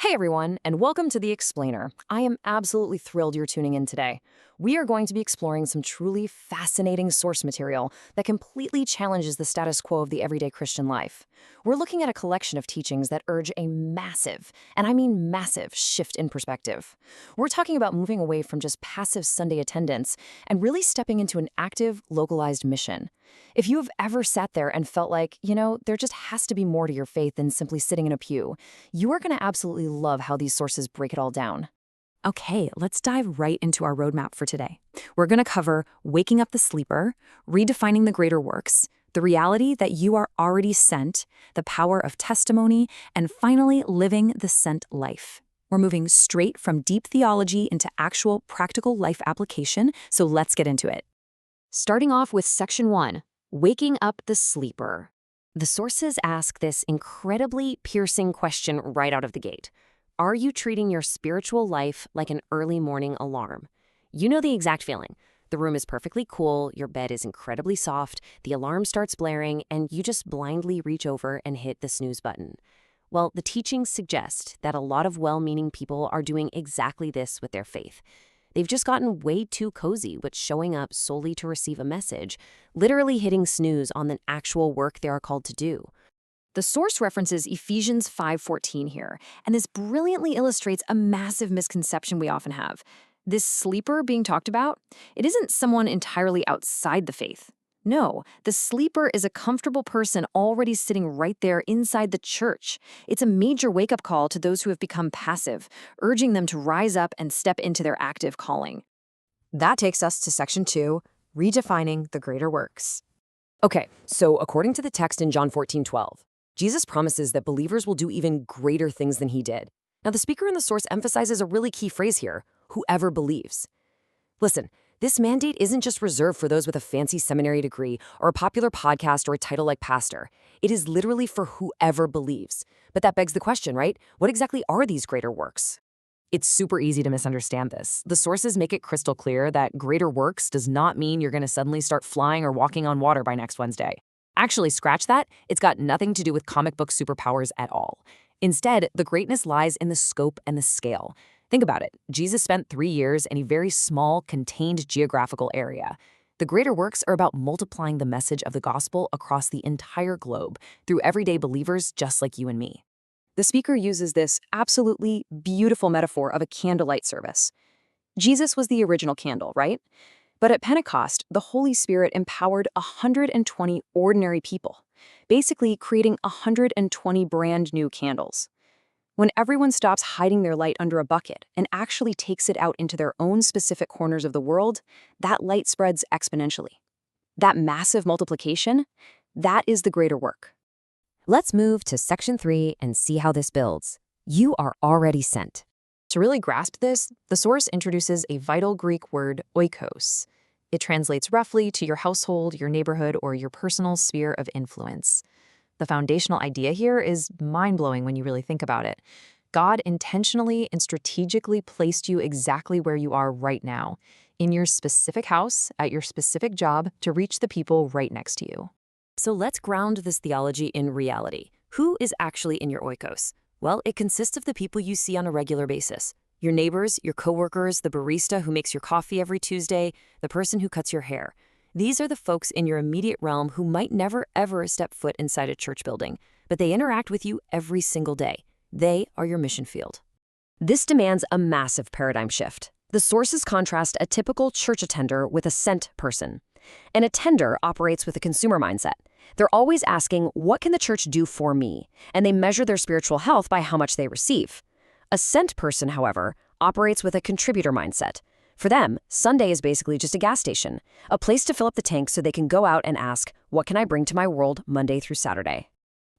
Hey everyone, and welcome to The Explainer. I am absolutely thrilled you're tuning in today. We are going to be exploring some truly fascinating source material that completely challenges the status quo of the everyday Christian life. We're looking at a collection of teachings that urge a massive, and I mean massive, shift in perspective. We're talking about moving away from just passive Sunday attendance and really stepping into an active, localized mission. If you have ever sat there and felt like, there just has to be more to your faith than simply sitting in a pew, you are going to absolutely love how these sources break it all down. Okay, let's dive right into our roadmap for today. We're going to cover waking up the sleeper, redefining the greater works, the reality that you are already sent, the power of testimony, and finally living the sent life. We're moving straight from deep theology into actual practical life application, so let's get into it. Starting off with Section 1, Waking Up the Sleeper. The sources ask this incredibly piercing question right out of the gate. Are you treating your spiritual life like an early morning alarm? You know the exact feeling. The room is perfectly cool, your bed is incredibly soft, the alarm starts blaring, and you just blindly reach over and hit the snooze button. Well, the teachings suggest that a lot of well-meaning people are doing exactly this with their faith. They've just gotten way too cozy with showing up solely to receive a message, literally hitting snooze on the actual work they are called to do. The source references Ephesians 5:14 here, and this brilliantly illustrates a massive misconception we often have. This sleeper being talked about, it isn't someone entirely outside the faith. No, the sleeper is a comfortable person already sitting right there inside the church. It's a major wake-up call to those who have become passive, urging them to rise up and step into their active calling. That takes us to Section 2, Redefining the Greater Works. Okay, so according to the text in John 14:12, Jesus promises that believers will do even greater things than he did. Now, the speaker in the source emphasizes a really key phrase here, whoever believes. Listen, this mandate isn't just reserved for those with a fancy seminary degree or a popular podcast or a title like pastor. It is literally for whoever believes. But that begs the question, right? What exactly are these greater works? It's super easy to misunderstand this. The sources make it crystal clear that greater works does not mean you're going to suddenly start flying or walking on water by next Wednesday. Actually, scratch that. It's got nothing to do with comic book superpowers at all. Instead, the greatness lies in the scope and the scale. Think about it. Jesus spent 3 years in a very small, contained geographical area. The greater works are about multiplying the message of the gospel across the entire globe through everyday believers just like you and me. The speaker uses this absolutely beautiful metaphor of a candlelight service. Jesus was the original candle, right? But at Pentecost, the Holy Spirit empowered 120 ordinary people, basically creating 120 brand new candles. When everyone stops hiding their light under a bucket and actually takes it out into their own specific corners of the world, that light spreads exponentially. That massive multiplication, that is the greater work. Let's move to Section 3 and see how this builds. You are already sent. To really grasp this, the source introduces a vital Greek word, oikos. It translates roughly to your household, your neighborhood, or your personal sphere of influence. The foundational idea here is mind-blowing when you really think about it. God intentionally and strategically placed you exactly where you are right now, in your specific house, at your specific job, to reach the people right next to you. So let's ground this theology in reality. Who is actually in your oikos? Well, it consists of the people you see on a regular basis. Your neighbors, your coworkers, the barista who makes your coffee every Tuesday, the person who cuts your hair. These are the folks in your immediate realm who might never, ever step foot inside a church building, but they interact with you every single day. They are your mission field. This demands a massive paradigm shift. The sources contrast a typical church attender with a sent person. An attender operates with a consumer mindset. They're always asking, what can the church do for me? And they measure their spiritual health by how much they receive. A sent person, however, operates with a contributor mindset. For them, Sunday is basically just a gas station, a place to fill up the tank so they can go out and ask, what can I bring to my world Monday through Saturday?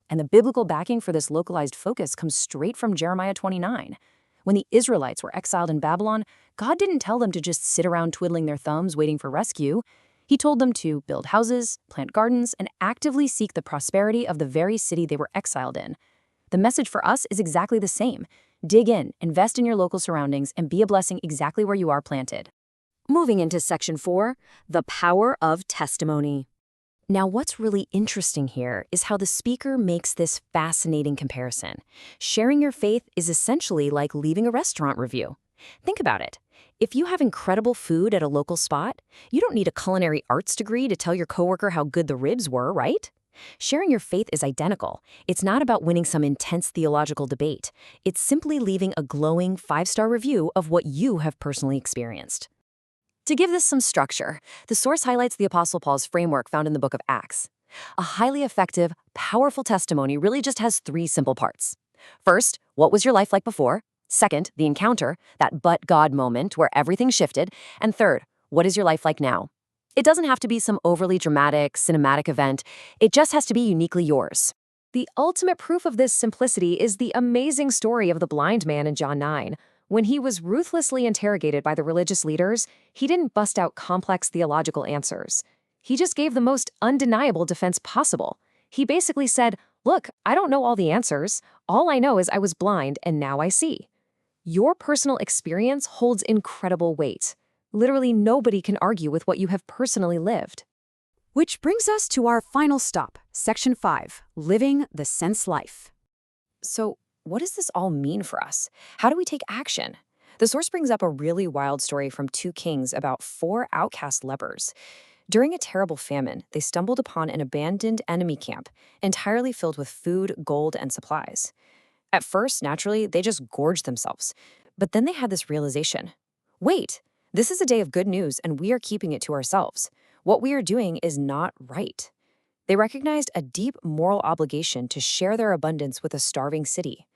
And the biblical backing for this localized focus comes straight from Jeremiah 29. When the Israelites were exiled in Babylon, God didn't tell them to just sit around twiddling their thumbs waiting for rescue. He told them to build houses, plant gardens, and actively seek the prosperity of the very city they were exiled in. The message for us is exactly the same. Dig in, invest in your local surroundings, and be a blessing exactly where you are planted. Moving into Section 4, the power of testimony. Now, what's really interesting here is how the speaker makes this fascinating comparison. Sharing your faith is essentially like leaving a restaurant review. Think about it. If you have incredible food at a local spot, you don't need a culinary arts degree to tell your coworker how good the ribs were, right? Sharing your faith is identical. It's not about winning some intense theological debate. It's simply leaving a glowing 5-star review of what you have personally experienced. To give this some structure, the source highlights the Apostle Paul's framework found in the book of Acts. A highly effective, powerful testimony really just has 3 simple parts. First, what was your life like before? Second, the encounter, that but God moment where everything shifted. And third, what is your life like now? It doesn't have to be some overly dramatic, cinematic event. It just has to be uniquely yours. The ultimate proof of this simplicity is the amazing story of the blind man in John 9. When he was ruthlessly interrogated by the religious leaders, he didn't bust out complex theological answers. He just gave the most undeniable defense possible. He basically said, "Look, I don't know all the answers. All I know is I was blind and now I see." Your personal experience holds incredible weight. Literally nobody can argue with what you have personally lived. Which brings us to our final stop, Section 5, Living the Sense Life. So, what does this all mean for us? How do we take action? The source brings up a really wild story from 2 kings about 4 outcast lepers. During a terrible famine, they stumbled upon an abandoned enemy camp, entirely filled with food, gold, and supplies. At first, naturally, they just gorged themselves. But then they had this realization. Wait, this is a day of good news, and we are keeping it to ourselves. What we are doing is not right. They recognized a deep moral obligation to share their abundance with a starving city.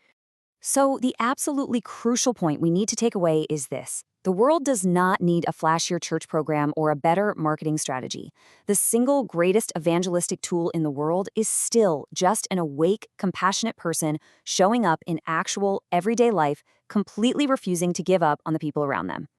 So the absolutely crucial point we need to take away is this. The world does not need a flashier church program or a better marketing strategy. The single greatest evangelistic tool in the world is still just an awake, compassionate person showing up in actual, everyday life, completely refusing to give up on the people around them.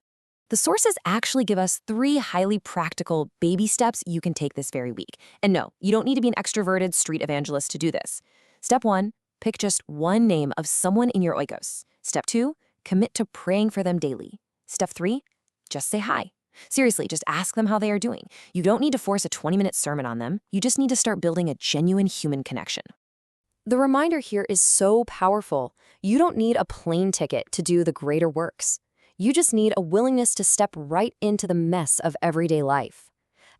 The sources actually give us 3 highly practical baby steps you can take this very week. And no, you don't need to be an extroverted street evangelist to do this. Step 1, pick just one name of someone in your oikos. Step 2, commit to praying for them daily. Step 3, just say hi. Seriously, just ask them how they are doing. You don't need to force a 20-minute sermon on them. You just need to start building a genuine human connection. The reminder here is so powerful. You don't need a plane ticket to do the greater works. You just need a willingness to step right into the mess of everyday life.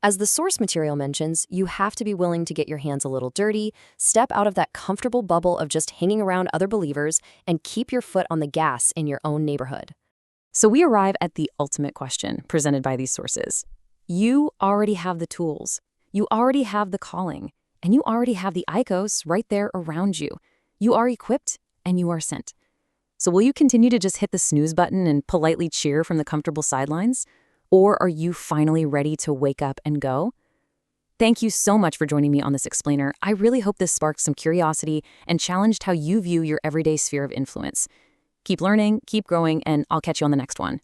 As the source material mentions, you have to be willing to get your hands a little dirty, step out of that comfortable bubble of just hanging around other believers, and keep your foot on the gas in your own neighborhood. So we arrive at the ultimate question presented by these sources. You already have the tools, you already have the calling, and you already have the icos right there around you. You are equipped and you are sent. So will you continue to just hit the snooze button and politely cheer from the comfortable sidelines? Or are you finally ready to wake up and go? Thank you so much for joining me on this explainer. I really hope this sparked some curiosity and challenged how you view your everyday sphere of influence. Keep learning, keep growing, and I'll catch you on the next one.